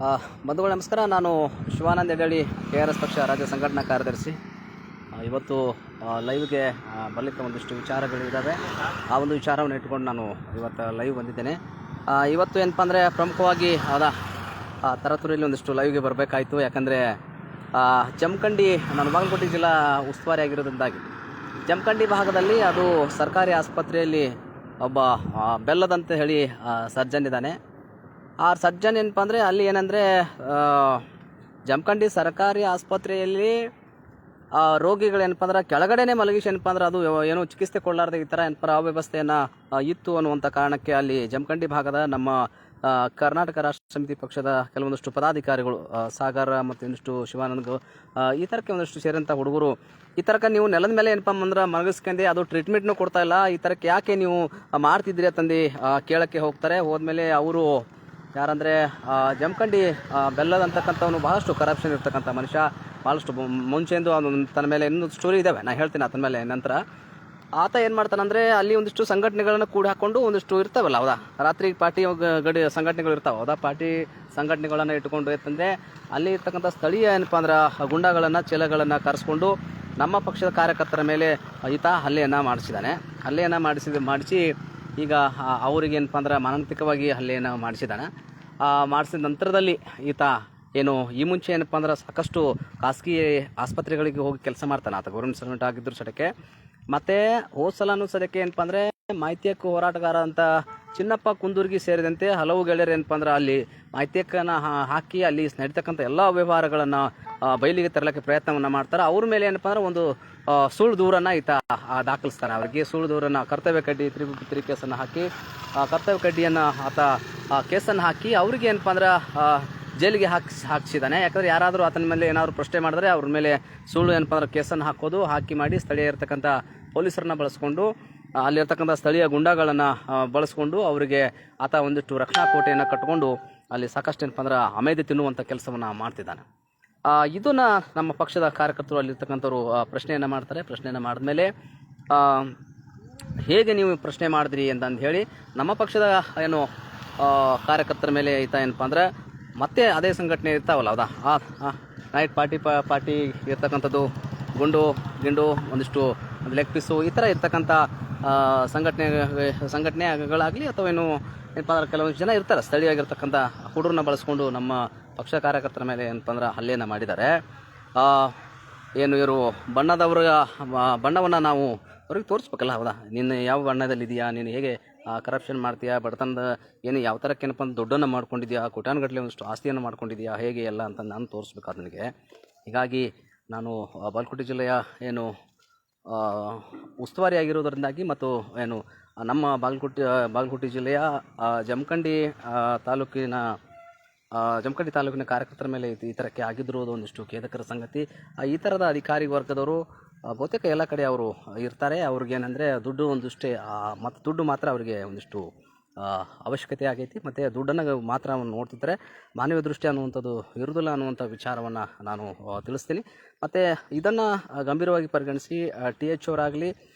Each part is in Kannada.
ಬಂಧುಗಳು ನಮಸ್ಕಾರ. ನಾನು ಶಿವಾನಂದ ಯಡಳ್ಳಿ, KRS ಪಕ್ಷ ರಾಜ್ಯ ಸಂಘಟನಾ ಕಾರ್ಯದರ್ಶಿ. ಇವತ್ತು ಲೈವ್ಗೆ ಬರಲಿಕ್ಕೆ ಒಂದಿಷ್ಟು ವಿಚಾರಗಳಿದ್ದಾವೆ. ಆ ಒಂದು ವಿಚಾರವನ್ನು ಇಟ್ಕೊಂಡು ನಾನು ಇವತ್ತು ಲೈವ್ ಬಂದಿದ್ದೇನೆ. ಇವತ್ತು ಏನಪ್ಪ ಅಂದರೆ ಪ್ರಮುಖವಾಗಿ ತರತುರಿಯಲ್ಲಿ ಒಂದಿಷ್ಟು ಲೈವ್ಗೆ ಬರಬೇಕಾಯಿತು. ಯಾಕಂದರೆ ಜಮಖಂಡಿ, ನಾನು ಬಾಗಲಕೋಟೆ ಜಿಲ್ಲಾ ಉಸ್ತುವಾರಿ ಆಗಿರೋದ್ರಿಂದಾಗಿ ಜಮಖಂಡಿ ಭಾಗದಲ್ಲಿ ಅದು ಸರ್ಕಾರಿ ಆಸ್ಪತ್ರೆಯಲ್ಲಿ ಒಬ್ಬ ಬೆಲ್ಲದಂತ ಹೇಳಿ ಸರ್ಜನ್ ಇದ್ದಾನೆ. ಆ ಸರ್ಜನ್ ಏನಪ್ಪ ಅಂದರೆ ಅಲ್ಲಿ ಏನಂದರೆ ಜಮಖಂಡಿ ಸರ್ಕಾರಿ ಆಸ್ಪತ್ರೆಯಲ್ಲಿ ರೋಗಿಗಳೇನಪ್ಪ ಅಂದ್ರೆ ಕೆಳಗಡೆನೇ ಮಲಗಿಸಿ ಏನಪ್ಪ ಅಂದ್ರೆ ಅದು ಏನೋ ಚಿಕಿತ್ಸೆ ಕೊಡಲಾರ್ದೆ ಈ ಥರ ಏನಪ್ಪ ಅವ್ಯವಸ್ಥೆಯನ್ನು ಇತ್ತು ಅನ್ನುವಂಥ ಕಾರಣಕ್ಕೆ ಅಲ್ಲಿ ಜಮಖಂಡಿ ಭಾಗದ ನಮ್ಮ ಕರ್ನಾಟಕ ರಾಷ್ಟ್ರ ಸಮಿತಿ ಪಕ್ಷದ ಕೆಲವೊಂದಷ್ಟು ಪದಾಧಿಕಾರಿಗಳು, ಸಾಗರ ಮತ್ತು ಇನ್ನಷ್ಟು ಶಿವಾನಂದ, ಈ ಥರಕ್ಕೆ ಒಂದಷ್ಟು ಸೇರಿದಂಥ ಹುಡುಗರು ಈ ಥರಕ್ಕೆ ನೀವು ನೆಲದ ಮೇಲೆ ಏನಪ್ಪ ಅಂದ್ರೆ ಮಲಗಿಸ್ಕೊಂಡೆ ಅದು ಟ್ರೀಟ್ಮೆಂಟ್ನೂ ಕೊಡ್ತಾ ಇಲ್ಲ, ಈ ಥರಕ್ಕೆ ಯಾಕೆ ನೀವು ಮಾಡ್ತಿದ್ರಿ ಅಂತಂದು ಕೇಳೋಕ್ಕೆ ಹೋಗ್ತಾರೆ. ಹೋದ್ಮೇಲೆ ಅವರು ಯಾರಂದರೆ ಜಮಖಂಡಿ ಬೆಲ್ಲದ ಅಂತಕ್ಕಂಥವನು ಭಾಳಷ್ಟು ಕರಪ್ಷನ್ ಇರ್ತಕ್ಕಂಥ ಮನುಷ್ಯ, ಭಾಳಷ್ಟು ಮುಂಚೆಂದು ತನ್ನ ಮೇಲೆ ಇನ್ನೊಂದು ಸ್ಟೋರಿ ಇದ್ದಾವೆ, ನಾನು ಹೇಳ್ತೀನಿ ಆತನ ಮೇಲೆ. ನಂತರ ಆತ ಏನು ಮಾಡ್ತಾನಂದರೆ ಅಲ್ಲಿ ಒಂದಿಷ್ಟು ಸಂಘಟನೆಗಳನ್ನು ಕೂಡ ಹಾಕ್ಕೊಂಡು ಒಂದಿಷ್ಟು ಇರ್ತಾವಲ್ಲ, ಹೌದಾ, ರಾತ್ರಿ ಪಾರ್ಟಿ ಗಡಿ ಸಂಘಟನೆಗಳು ಇರ್ತಾವೆ, ಹೌದಾ, ಪಾರ್ಟಿ ಸಂಘಟನೆಗಳನ್ನು ಇಟ್ಕೊಂಡು ಅಂತಂದರೆ ಅಲ್ಲಿ ಇರ್ತಕ್ಕಂಥ ಸ್ಥಳೀಯ ಏನಪ್ಪ ಅಂದ್ರೆ ಗುಂಡಾಗಳನ್ನು, ಚೇಲಗಳನ್ನು ಕರೆಸ್ಕೊಂಡು ನಮ್ಮ ಪಕ್ಷದ ಕಾರ್ಯಕರ್ತರ ಮೇಲೆ ಈತ ಹಲ್ಲೆಯನ್ನು ಮಾಡಿಸಿ ಈಗ ಅವ್ರಿಗೆ ಏನಪ್ಪ ಅಂದ್ರೆ ಮಾನಸಿಕವಾಗಿ ಹಲ್ಲೆಯನ್ನು ಮಾಡಿಸಿದಾನೆ. ಮಾಡಿಸಿದ ನಂತರದಲ್ಲಿ ಈತ ಏನು ಈ ಮುಂಚೆ ಏನಪ್ಪ ಅಂದ್ರೆ ಸಾಕಷ್ಟು ಖಾಸಗಿ ಆಸ್ಪತ್ರೆಗಳಿಗೆ ಹೋಗಿ ಕೆಲಸ ಮಾಡ್ತಾನೆ ಆತ, ಗೌರ್ಮೆಂಟ್ ಸರ್ವೆಂಟ್ ಆಗಿದ್ದರು ಸಡಕ್ಕೆ. ಮತ್ತು ಹೋದ ಸಲನೂ ಸದ್ಯಕ್ಕೆ ಏನಪ್ಪ ಅಂದರೆ ಮಾಹಿತಿ ಹಕ್ಕು ಹೋರಾಟಗಾರ ಅಂತ ಚಿನ್ನಪ್ಪ ಕುಂದೂರ್ಗಿ ಸೇರಿದಂತೆ ಹಲವು ಗೆಳೆಯರು ಏನಪ್ಪ ಅಂದ್ರೆ ಅಲ್ಲಿ ಮಾಹಿತಿ ಹಕ್ಕನ್ನು ಹಾಕಿ ಅಲ್ಲಿ ನಡೀತಕ್ಕಂಥ ಎಲ್ಲ ವ್ಯವಹಾರಗಳನ್ನು ಬಯಲಿಗೆ ತರಲಿಕ್ಕೆ ಪ್ರಯತ್ನವನ್ನು ಮಾಡ್ತಾರೆ. ಅವ್ರ ಮೇಲೆ ಏನಪ್ಪ ಅಂದ್ರೆ ಒಂದು ಸುಳ್ಳು ದೂರನ್ನು ಈತ ದಾಖಲಿಸ್ತಾನೆ. ಅವರಿಗೆ ಸುಳ್ಳು ದೂರನ್ನು ಕರ್ತವ್ಯ ಕಡ್ಡಿ 353 ಕೇಸನ್ನು ಹಾಕಿ ಕರ್ತವ್ಯ ಕಡ್ಡಿಯನ್ನು ಆತ ಕೇಸನ್ನು ಹಾಕಿ ಅವ್ರಿಗೆ ಏನಪ್ಪ ಅಂದ್ರೆ ಜೈಲಿಗೆ ಹಾಕಿಸಿದ್ದಾನೆ. ಯಾಕಂದರೆ ಯಾರಾದರೂ ಆತನ ಮೇಲೆ ಏನಾದರೂ ಪ್ರಶ್ನೆ ಮಾಡಿದ್ರೆ ಅವ್ರ ಮೇಲೆ ಸುಳ್ಳು ಏನಪ್ಪ ಅಂದ್ರೆ ಕೇಸನ್ನು ಹಾಕಿ ಮಾಡಿ ಸ್ಥಳೀಯ ಇರ್ತಕ್ಕಂಥ ಪೊಲೀಸರನ್ನ ಬಳಸ್ಕೊಂಡು ಅಲ್ಲಿರ್ತಕ್ಕಂಥ ಸ್ಥಳೀಯ ಗುಂಡಾಗಳನ್ನು ಬಳಸ್ಕೊಂಡು ಅವರಿಗೆ ಆತ ಒಂದಿಷ್ಟು ರಕ್ಷಣಾ ಕೋಟೆಯನ್ನು ಕಟ್ಟಿಕೊಂಡು ಅಲ್ಲಿ ಸಾಕಷ್ಟು ಏನಪ್ಪ ಅಂದ್ರೆ ಅಮೇದೆ ತಿನ್ನುವಂಥ ಕೆಲಸವನ್ನು ಮಾಡ್ತಿದ್ದಾನೆ. ಇದನ್ನು ನಮ್ಮ ಪಕ್ಷದ ಕಾರ್ಯಕರ್ತರು ಅಲ್ಲಿರ್ತಕ್ಕಂಥವ್ರು ಪ್ರಶ್ನೆಯನ್ನು ಮಾಡ್ತಾರೆ. ಪ್ರಶ್ನೆಯನ್ನು ಮಾಡಿದ್ಮೇಲೆ ಹೇಗೆ ನೀವು ಪ್ರಶ್ನೆ ಮಾಡಿದ್ರಿ ಅಂತಂದು ಹೇಳಿ ನಮ್ಮ ಪಕ್ಷದ ಏನು ಕಾರ್ಯಕರ್ತರ ಮೇಲೆ ಈತ ಏನಪ್ಪ ಅಂದ್ರೆ ಮತ್ತೆ ಅದೇ ಸಂಘಟನೆ ಇರ್ತಾವಲ್ಲ, ಹೌದಾ, ನೈಟ್ ಪಾರ್ಟಿ ಇರ್ತಕ್ಕಂಥದ್ದು, ಗಿಂಡು ಒಂದಿಷ್ಟು ಲೆಗ್ ಪೀಸು ಈ ಥರ ಇರ್ತಕ್ಕಂಥ ಸಂಘಟನೆಗಳಾಗಲಿ ಅಥವಾ ಏನಪ್ಪ ಅಂದ್ರೆ ಕೆಲವೊಂದು ಜನ ಇರ್ತಾರೆ ಸ್ಥಳೀಯವಾಗಿರ್ತಕ್ಕಂಥ ಹುಡುಗರನ್ನ ಬಳಸ್ಕೊಂಡು ನಮ್ಮ ಪಕ್ಷ ಕಾರ್ಯಕರ್ತರ ಮೇಲೆ ಏನಪ್ಪ ಅಂದ್ರೆ ಹಲ್ಲೆಯನ್ನು ಮಾಡಿದ್ದಾರೆ. ಏನು ಇವರು ಬಣ್ಣವನ್ನು ನಾವು ಅವ್ರಿಗೆ ತೋರಿಸ್ಬೇಕಲ್ಲ, ಹೌದಾ, ನೀನು ಯಾವ ಬಣ್ಣದಲ್ಲಿದೆಯಾ, ನೀನು ಹೇಗೆ ಕರಪ್ಷನ್ ಮಾಡ್ತೀಯಾ, ಬಡತನದ ಏನು ಯಾವ ಥರಕ್ಕೆ ಏನಪ್ಪ ಅಂದ್ರೆ ದುಡ್ಡನ್ನು ಮಾಡ್ಕೊಂಡಿದ್ಯಾ, ಕೋಟ್ಯಾನುಗಟ್ಟಲೆ ಒಂದಿಷ್ಟು ಆಸ್ತಿಯನ್ನು ಮಾಡ್ಕೊಂಡಿದ್ಯಾ, ಹೇಗೆ ಎಲ್ಲ ಅಂತ ನಾನು ತೋರಿಸ್ಬೇಕಾದ ನನಗೆ. ಹೀಗಾಗಿ ನಾನು ಬಾಗಲಕೋಟೆ ಜಿಲ್ಲೆಯ ಏನು ಉಸ್ತುವಾರಿ ಆಗಿರೋದರಿಂದಾಗಿ ಮತ್ತು ಏನು ನಮ್ಮ ಬಾಗಲಕೋಟೆ ಜಿಲ್ಲೆಯ ಜಮಖಂಡಿ ತಾಲೂಕಿನ ಕಾರ್ಯಕರ್ತರ ಮೇಲೆ ಈ ಥರಕ್ಕೆ ಆಗಿದ್ದಿರೋದು ಒಂದಿಷ್ಟು ಖೇದಕರ ಸಂಗತಿ. ಈ ಥರದ ಅಧಿಕಾರಿ ವರ್ಗದವರು ಬಹುತೇಕ ಎಲ್ಲ ಕಡೆ ಅವರು ಇರ್ತಾರೆ. ಅವ್ರಿಗೇನೆಂದರೆ ದುಡ್ಡು ಒಂದಿಷ್ಟೇ, ಮತ್ತು ದುಡ್ಡು ಮಾತ್ರ ಅವರಿಗೆ ಒಂದಿಷ್ಟು ಅವಶ್ಯಕತೆ ಆಗೈತಿ, ಮತ್ತು ದುಡ್ಡನ್ನು ಮಾತ್ರ ನೋಡ್ತಿರ್ತಾರೆ. ಮಾನವೀಯ ದೃಷ್ಟಿ ಅನ್ನುವಂಥದ್ದು ಇರುವುದಿಲ್ಲ ಅನ್ನುವಂಥ ವಿಚಾರವನ್ನು ನಾನು ತಿಳಿಸ್ತೀನಿ. ಮತ್ತು ಇದನ್ನು ಗಂಭೀರವಾಗಿ ಪರಿಗಣಿಸಿ TH ಅವರಾಗಲಿ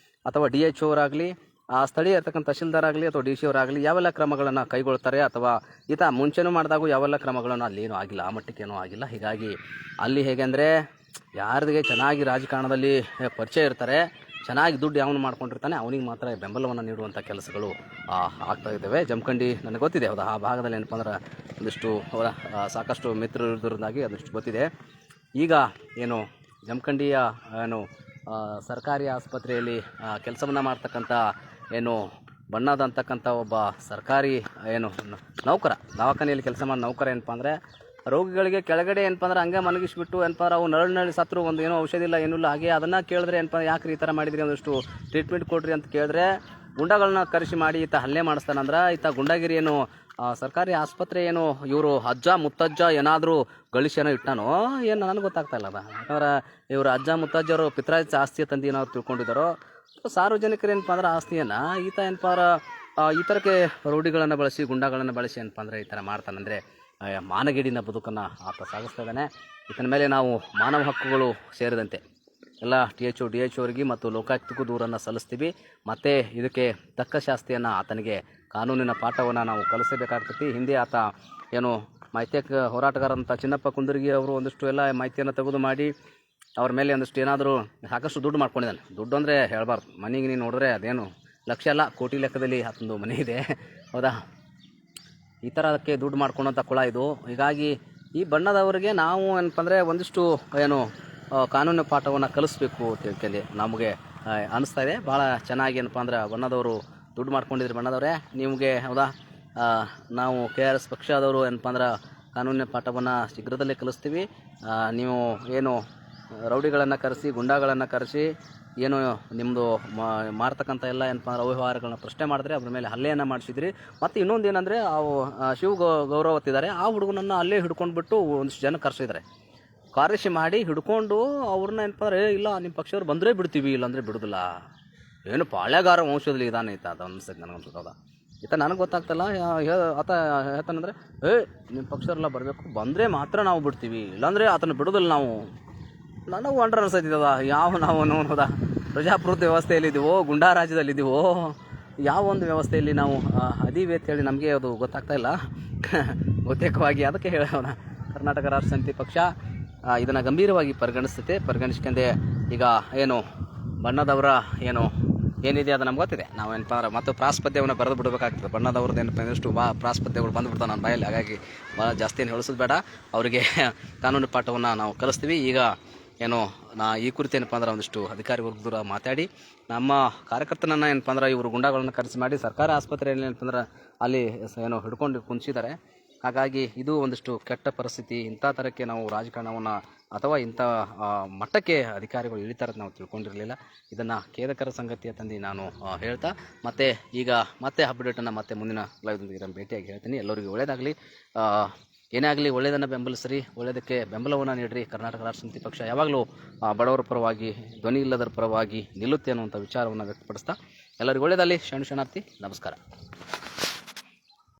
ಅಥವಾ DH ಅವರಾಗಲಿ, ಸ್ಥಳೀಯ ಇರ್ತಕ್ಕಂಥ ತಹಶೀಲ್ದಾರ್ ಆಗಲಿ ಅಥವಾ DC ಅವರಾಗಲಿ ಯಾವೆಲ್ಲ ಕ್ರಮಗಳನ್ನು ಕೈಗೊಳ್ತಾರೆ, ಅಥವಾ ಈತ ಮುಂಚೆನೂ ಮಾಡಿದಾಗೂ ಯಾವೆಲ್ಲ ಕ್ರಮಗಳನ್ನು ಅಲ್ಲೇನೂ ಆಗಿಲ್ಲ, ಆ ಮಟ್ಟಕ್ಕೇನೂ ಆಗಿಲ್ಲ. ಹೀಗಾಗಿ ಅಲ್ಲಿ ಹೇಗೆ ಅಂದರೆ ಯಾರಿಗೆ ಚೆನ್ನಾಗಿ ರಾಜಕಾರಣದಲ್ಲಿ ಪರಿಚಯ ಇರ್ತಾರೆ, ಚೆನ್ನಾಗಿ ದುಡ್ಡು ಯಾವನು ಮಾಡ್ಕೊಂಡಿರ್ತಾನೆ ಅವನಿಗೆ ಮಾತ್ರ ಬೆಂಬಲವನ್ನು ನೀಡುವಂಥ ಕೆಲಸಗಳು ಆಗ್ತಾ ಇದ್ದಾವೆ. ಜಮಖಂಡಿ ನನಗೆ ಗೊತ್ತಿದೆ, ಹೌದಾ, ಆ ಭಾಗದಲ್ಲಿ ಏನಪ್ಪ ಅಂದ್ರೆ ಒಂದಿಷ್ಟು ಸಾಕಷ್ಟು ಮಿತ್ರರು ಇರೋದ್ರಿಂದಾಗಿ ಅದಷ್ಟು ಗೊತ್ತಿದೆ. ಈಗ ಏನು ಜಮಖಂಡಿಯ ಏನು ಸರ್ಕಾರಿ ಆಸ್ಪತ್ರೆಯಲ್ಲಿ ಕೆಲಸವನ್ನು ಮಾಡ್ತಕ್ಕಂಥ ಏನು ಬಣ್ಣದ ಅಂತಕ್ಕಂಥ ಒಬ್ಬ ಸರ್ಕಾರಿ ಏನು ನೌಕರ, ದವಾಖಾನೆಯಲ್ಲಿ ಕೆಲಸ ಮಾಡೋ ನೌಕರ ಏನಪ್ಪ ಅಂದರೆ ರೋಗಿಗಳಿಗೆ ಕೆಳಗಡೆ ಏನಪ್ಪ ಅಂದ್ರೆ ಹಂಗೆ ಮಲಗಿಸ್ಬಿಟ್ಟು ಏನಪ್ಪ ಅಂದ್ರೆ ಅವು ನರಳು ಸತ್ರು, ಒಂದು ಏನೋ ಔಷಧಿ ಇಲ್ಲ ಏನಿಲ್ಲ, ಹಾಗೆ ಅದನ್ನು ಕೇಳಿದ್ರೆ ಏನಪ್ಪ ಯಾಕ್ರಿ ಈ ಥರ ಮಾಡಿದ್ರಿ, ಒಂದಷ್ಟು ಟ್ರೀಟ್ಮೆಂಟ್ ಕೊಡ್ರಿ ಅಂತ ಕೇಳಿದ್ರೆ ಗುಂಡಗಳನ್ನ ಕರೆಸಿ ಮಾಡಿ ಈತ ಹಲ್ಲೆ ಮಾಡಿಸ್ತಾನಂದ್ರೆ ಈತ ಗುಂಡಾಗಿರಿ ಏನು ಸರ್ಕಾರಿ ಆಸ್ಪತ್ರೆ ಏನು ಇವರು ಅಜ್ಜ ಮುತ್ತಜ್ಜ ಏನಾದರೂ ಗಳಿಸೇನೋ ಇಟ್ಟಾನೋ ಏನು ನನಗೆ ಗೊತ್ತಾಗ್ತಾ ಇಲ್ಲ. ಯಾಕಂದ್ರೆ ಇವರು ಅಜ್ಜ ಮುತ್ತಜ್ಜರು ಪಿತ್ರಾಜ್ ಆಸ್ತಿ ತಂದು ಏನಾದ್ರು ತಿಳ್ಕೊಂಡಿದ್ದಾರೋ, ಸಾರ್ವಜನಿಕರು ಏನಪ್ಪ ಅಂದ್ರೆ ಆಸ್ತಿಯನ್ನು ಈತ ಏನಪ್ಪ ಅಂದ್ರೆ ಈ ಥರಕ್ಕೆ ರೌಡಿಗಳನ್ನು ಬಳಸಿ, ಗುಂಡಾಗಳನ್ನು ಬಳಸಿ ಏನಪ್ಪ ಅಂದರೆ ಈ ಥರ ಮಾಡ್ತಾನಂದರೆ ಮಾನಗೇಡಿನ ಬದುಕನ್ನು ಆತ ಸಾಗಿಸ್ತಾ ಇದ್ದಾನೆ. ಇದರ ಮೇಲೆ ನಾವು ಮಾನವ ಹಕ್ಕುಗಳು ಸೇರಿದಂತೆ ಎಲ್ಲ THO DH ಅವರಿಗೆ ಮತ್ತು ಲೋಕಾಯುಕ್ತಕ್ಕೂ ದೂರನ್ನು ಸಲ್ಲಿಸ್ತೀವಿ. ಮತ್ತು ಇದಕ್ಕೆ ತಕ್ಕ ಶಾಸ್ತಿಯನ್ನು ಆತನಿಗೆ ಕಾನೂನಿನ ಪಾಠವನ್ನು ನಾವು ಕಲಿಸಬೇಕಾಗ್ತೈತಿ. ಹಿಂದೆ ಆತ ಏನು ಹೋರಾಟಗಾರಂಥ ಚಿನ್ನಪ್ಪ ಕುಂದರ್ಗಿ ಅವರು ಒಂದಿಷ್ಟು ಎಲ್ಲ ಮಾಹಿತಿಯನ್ನು ತೆಗೆದು ಮಾಡಿ ಅವ್ರ ಮೇಲೆ ಒಂದಿಷ್ಟು ಏನಾದರೂ ಸಾಕಷ್ಟು ದುಡ್ಡು ಮಾಡ್ಕೊಂಡಿದ್ದಾನೆ. ದುಡ್ಡು ಅಂದರೆ ಹೇಳಬಾರ್ದು, ಮನೆಗೆ ನೀನು ನೋಡಿದ್ರೆ ಅದೇನು ಲಕ್ಷ ಅಲ್ಲ ಕೋಟಿ ಲೆಕ್ಕದಲ್ಲಿ ಆತಂದು ಮನೆ ಇದೆ, ಹೌದಾ. ಈ ಥರಕ್ಕೆ ದುಡ್ಡು ಮಾಡ್ಕೊಂಡಂಥ ಕುಳ ಇದು. ಹೀಗಾಗಿ ಈ ಬಣ್ಣದವರಿಗೆ ನಾವು ಏನಪ್ಪ ಅಂದರೆ ಒಂದಿಷ್ಟು ಕಾನೂನು ಪಾಠವನ್ನು ಕಲಿಸ್ಬೇಕು ಅಂತ ಹೇಳಿ ನಮಗೆ ಅನ್ನಿಸ್ತಾ ಇದೆ. ಭಾಳ ಚೆನ್ನಾಗಿ ಏನಪ್ಪ ಅಂದ್ರೆ ಬಣ್ಣದವರು ದುಡ್ಡು ಮಾಡ್ಕೊಂಡಿದ್ರಿ. ಬಣ್ಣದವರೇ ನಿಮಗೆ, ಹೌದಾ, ನಾವು KRS ಪಕ್ಷದವರು ಏನಪ್ಪ ಅಂದ್ರೆ ಕಾನೂನಿನ ಪಾಠವನ್ನು ಶೀಘ್ರದಲ್ಲೇ ಕಲಿಸ್ತೀವಿ. ನೀವು ಏನು ರೌಡಿಗಳನ್ನು ಕರೆಸಿ, ಗುಂಡಾಗಳನ್ನು ಕರೆಸಿ ಏನು ನಿಮ್ಮದು ಮಾಡ್ತಕ್ಕಂಥ ಎಲ್ಲ ಏನಪ್ಪ ಅಂದ್ರೆ ಅವ್ಯವಹಾರಗಳನ್ನ ಪ್ರಶ್ನೆ ಮಾಡಿದ್ರೆ ಅದ್ರ ಮೇಲೆ ಹಲ್ಲೆಯನ್ನು ಮಾಡಿಸಿದ್ರಿ. ಮತ್ತು ಇನ್ನೊಂದು ಏನಂದರೆ ಶಿವ ಗೌರವತ್ತಿದ್ದಾರೆ, ಆ ಹುಡುಗನನ್ನು ಅಲ್ಲೇ ಹಿಡ್ಕೊಂಡ್ಬಿಟ್ಟು ಒಂದಿಷ್ಟು ಜನ ಕರೆಸಿದ್ದಾರೆ. ಕಾರ್ಯಶಿ ಮಾಡಿ ಹಿಡ್ಕೊಂಡು ಅವ್ರನ್ನ ಏನಪ್ಪ ಅಂದರೆ ಇಲ್ಲ ನಿಮ್ಮ ಪಕ್ಷದವ್ರು ಬಂದರೆ ಬಿಡ್ತೀವಿ, ಇಲ್ಲಾಂದರೆ ಬಿಡೋದಿಲ್ಲ. ಏನು ಪಾಳ್ಯಗಾರ ವಂಶದಲ್ಲಿ ಇದಾನೆ ಐತ ಅದು ಅನ್ಸುತ್ತೆ ನನಗನ್ಸುತ್ತದ. ನನಗೆ ಗೊತ್ತಾಗ್ತಲ್ಲ. ಆತ ಹೇಳ್ತಾನಂದರೆ ನಿಮ್ಮ ಪಕ್ಷದವರೆಲ್ಲ ಬರಬೇಕು, ಬಂದರೆ ಮಾತ್ರ ನಾವು ಬಿಡ್ತೀವಿ, ಇಲ್ಲಾಂದರೆ ಆತನ ಬಿಡೋದಿಲ್ಲ ನಾವು. ನನಗೆ ವಂಡ್ರ ಅನ್ಸತ್ತಿದ್ದದ. ನಾವು ನೋಡೋದ ಪ್ರಜಾಪ್ರಭುತ್ವ ವ್ಯವಸ್ಥೆಯಲ್ಲಿದ್ದೀವೋ, ಗುಂಡಾ ರಾಜ್ಯದಲ್ಲಿದ್ದೀವೋ, ಯಾವ ಒಂದು ವ್ಯವಸ್ಥೆಯಲ್ಲಿ ನಾವು ಅದೀವಿ ಅಂತೇಳಿ ನಮಗೆ ಅದು ಗೊತ್ತಾಗ್ತಾ ಇಲ್ಲ ಬಹುತೇಕವಾಗಿ. ಅದಕ್ಕೆ ಹೇಳೋಣ, ಕರ್ನಾಟಕ ರಾಷ್ಟ್ರ ಸಮಿತಿ ಪಕ್ಷ ಇದನ್ನು ಗಂಭೀರವಾಗಿ ಪರಿಗಣಿಸ್ಕೊಂಡೆ ಈಗ ಏನು ಬಣ್ಣದವರ ಏನಿದೆ ಅದು ನಮ್ಗೆ ಗೊತ್ತಿದೆ. ನಾವೇನಪ್ಪ ಅಂದ್ರೆ ಮತ್ತು ಪ್ರಾಸ್ಪದ್ಯವನ್ನು ಬರೆದು ಬಿಡಬೇಕಾಗ್ತದೆ. ಬಣ್ಣದವ್ರದ್ದು ಏನಪ್ಪ ಎಷ್ಟು ಪ್ರಾಸ್ಪದ್ಯಗಳು ಬಂದುಬಿಡ್ತಾವೆ ನನ್ನ ಬಾಯಲ್ಲಿ. ಹಾಗಾಗಿ ಭಾಳ ಜಾಸ್ತಿ ಏನು ಹೇಳಿಸೋದು ಬೇಡ. ಅವರಿಗೆ ಕಾನೂನು ಪಾಠವನ್ನು ನಾವು ಕಲಿಸ್ತೀವಿ. ಈಗ ಈ ಕುರಿತು ಏನಪ್ಪ ಅಂದ್ರೆ ಒಂದಿಷ್ಟು ಅಧಿಕಾರಿ ವರ್ಗದೂರ ಮಾತಾಡಿ ನಮ್ಮ ಕಾರ್ಯಕರ್ತನನ್ನು ಏನಪ್ಪ ಅಂದ್ರೆ ಇವರು ಗುಂಡಾಗಳನ್ನು ಕರೆಸಿ ಮಾಡಿ ಸರ್ಕಾರಿ ಆಸ್ಪತ್ರೆಯಲ್ಲಿ ಏನಪ್ಪ ಅಂದ್ರೆ ಅಲ್ಲಿ ಹಿಡ್ಕೊಂಡು ಕುಂಚಿದ್ದಾರೆ. ಹಾಗಾಗಿ ಇದು ಒಂದಿಷ್ಟು ಕೆಟ್ಟ ಪರಿಸ್ಥಿತಿ. ಇಂಥ ಥರಕ್ಕೆ ನಾವು ರಾಜಕಾರಣವನ್ನು ಅಥವಾ ಇಂಥ ಮಟ್ಟಕ್ಕೆ ಅಧಿಕಾರಿಗಳು ಇಳಿತಾರೆ ನಾವು ತಿಳ್ಕೊಂಡಿರಲಿಲ್ಲ. ಇದನ್ನು ಖೇದಕರ ಸಂಗತಿಯ ತಂದು ನಾನು ಹೇಳ್ತಾ ಮತ್ತೆ ಅಪ್ಡೇಟನ್ನು ಮತ್ತೆ ಮುಂದಿನ ಲೈವ್ದೊಂದಿಗೆ ಭೇಟಿಯಾಗಿ ಹೇಳ್ತೀನಿ. ಎಲ್ಲರಿಗೂ ಒಳ್ಳೆಯದಾಗಲಿ. ಏನೇ ಆಗಲಿ ಒಳ್ಳೆಯದನ್ನು ಬೆಂಬಲಿಸ್ರಿ, ಒಳ್ಳೆಯದಕ್ಕೆ ಬೆಂಬಲವನ್ನು ನೀಡಿರಿ. ಕರ್ನಾಟಕ ರಾಷ್ಟ್ರ ಸಮಿತಿ ಪಕ್ಷ ಯಾವಾಗಲೂ ಬಡವರ ಪರವಾಗಿ, ಧ್ವನಿ ಇಲ್ಲದರ ಪರವಾಗಿ ನಿಲ್ಲುತ್ತೆ ಅನ್ನುವಂಥ ವಿಚಾರವನ್ನು ವ್ಯಕ್ತಪಡಿಸ್ತಾ ಎಲ್ಲರಿಗೂ ಒಳ್ಳೆಯದಾಗಲಿ. ಶರಣಾರ್ಥಿ, ನಮಸ್ಕಾರ.